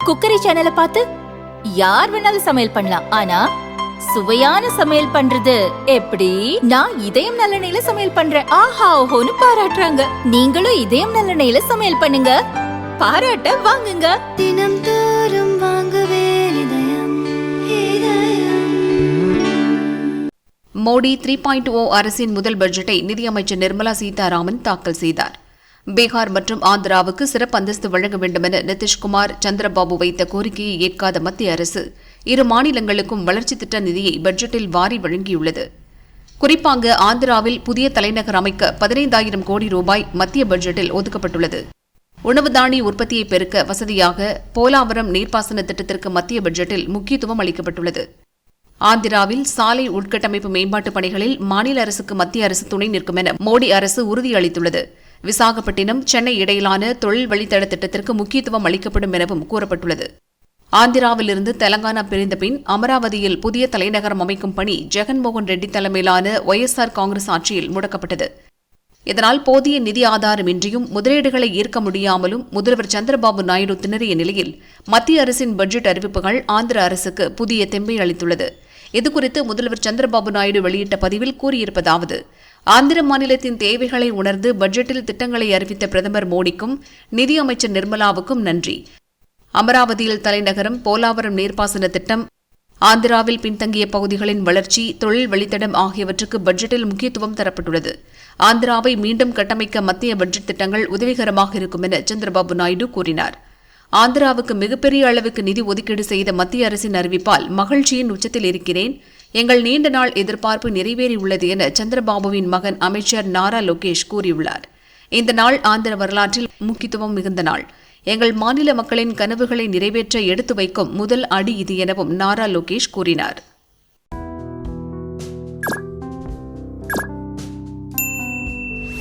Cookery சேனலை பார்த்து யார் வேணாலும் சமையல் பண்ணலாம். ஆனா சுவையான சமையல் பண்றது எப்படி? நான் இதயம் நல்லெண்ணெயில சமையல் பண்றேன். ஆஹா ஓஹோன்னு பாராட்டுறாங்க. நீங்களும் இதயம் நல்லெண்ணெயில சமையல் பண்ணுங்க, பாராட்ட வாங்குங்க. தினம் தோறும் வாங்குவே இதயம் இதயம். மோடி 3.0 அரசின் முதல் பட்ஜெட்டை நிதியமைச்சர் நிர்மலா சீதாராமன் தாக்கல் செய்தார். பீகார் மற்றும் ஆந்திராவுக்கு சிறப்பு அந்தஸ்து வழங்க வேண்டுமென நிதிஷ்குமார், சந்திரபாபு வைத்த கோரிக்கையை ஏற்காத மத்திய அரசு இரு மாநிலங்களுக்கும் வளர்ச்சித் திட்ட நிதியை பட்ஜெட்டில் வாரி வழங்கியுள்ளது. குறிப்பாக ஆந்திராவில் புதிய தலைநகர் அமைக்க 15,000 கோடி ரூபாய் மத்திய பட்ஜெட்டில் ஒதுக்கப்பட்டுள்ளது. உணவு தானிய உற்பத்தியை பெருக்க வசதியாக போலாவரம் நீர்ப்பாசன திட்டத்திற்கு மத்திய பட்ஜெட்டில் முக்கியத்துவம் அளிக்கப்பட்டுள்ளது. ஆந்திராவில் சாலை உள்கட்டமைப்பு மேம்பாட்டு பணிகளில் மாநில அரசுக்கு மத்திய அரசு துணை நிற்கும் என மோடி அரசு உறுதியளித்துள்ளது. விசாகப்பட்டினம் சென்னை இடையிலான தொழில் வழித்தட திட்டத்திற்கு முக்கியத்துவம் அளிக்கப்படும் எனவும் கூறப்பட்டுள்ளது. ஆந்திராவிலிருந்து தெலங்கானா பிரிந்த பின் அமராவதியில் புதிய தலைநகரம் அமைக்கும் பணி ஜெகன்மோகன் ரெட்டி தலைமையிலான ஒய்எஸ்ஆர் காங்கிரஸ் ஆட்சியில் முடக்கப்பட்டது. இதனால் போதிய நிதி ஆதாரமின்றியும் முதலீடுகளை ஈர்க்க முடியாமலும் முதல்வர் சந்திரபாபு நாயுடு திணறிய நிலையில் மத்திய அரசின் பட்ஜெட் அறிவிப்புகள் ஆந்திர அரசுக்கு புதிய தெம்பை அளித்துள்ளது. இதுகுறித்து முதல்வர் சந்திரபாபு நாயுடு வெளியிட்ட பதிவில் கூறியிருப்பதாவது: ஆந்திர மாநிலத்தின் தேவைகளை உணர்ந்து பட்ஜெட்டில் திட்டங்களை அறிவித்த பிரதமர் மோடிக்கும் நிதியமைச்சர் நிர்மலாவுக்கும் நன்றி. அமராவதியில் தலைநகரம், போலாவரம் நீர்ப்பாசன திட்டம், ஆந்திராவில் பின்தங்கிய பகுதிகளின் வளர்ச்சி, தொழில் வழித்தடம் ஆகியவற்றுக்கு பட்ஜெட்டில் முக்கியத்துவம் தரப்பட்டுள்ளது. ஆந்திராவை மீண்டும் கட்டமைக்க மத்திய பட்ஜெட் திட்டங்கள் உதவிகரமாக இருக்கும் என சந்திரபாபு நாயுடு கூறினார். ஆந்திராவுக்கு மிகப்பெரிய அளவுக்கு நிதி ஒதுக்கீடு செய்த மத்திய அரசின் அறிவிப்பால் மகிழ்ச்சியின் உச்சத்தில் இருக்கிறேன். எங்கள் நீண்ட நாள் எதிர்பார்ப்பு நிறைவேறியுள்ளது என சந்திரபாபுவின் மகன் அமைச்சர் நாரா லோகேஷ் கூறியுள்ளார். இந்த நாள் ஆந்திர வரலாற்றில் முக்கியத்துவம் மிகுந்த நாள். எங்கள் மாநில மக்களின் கனவுகளை நிறைவேற்ற எடுத்து வைக்கும் முதல் அடி இது எனவும் நாரா லோகேஷ் கூறினார்.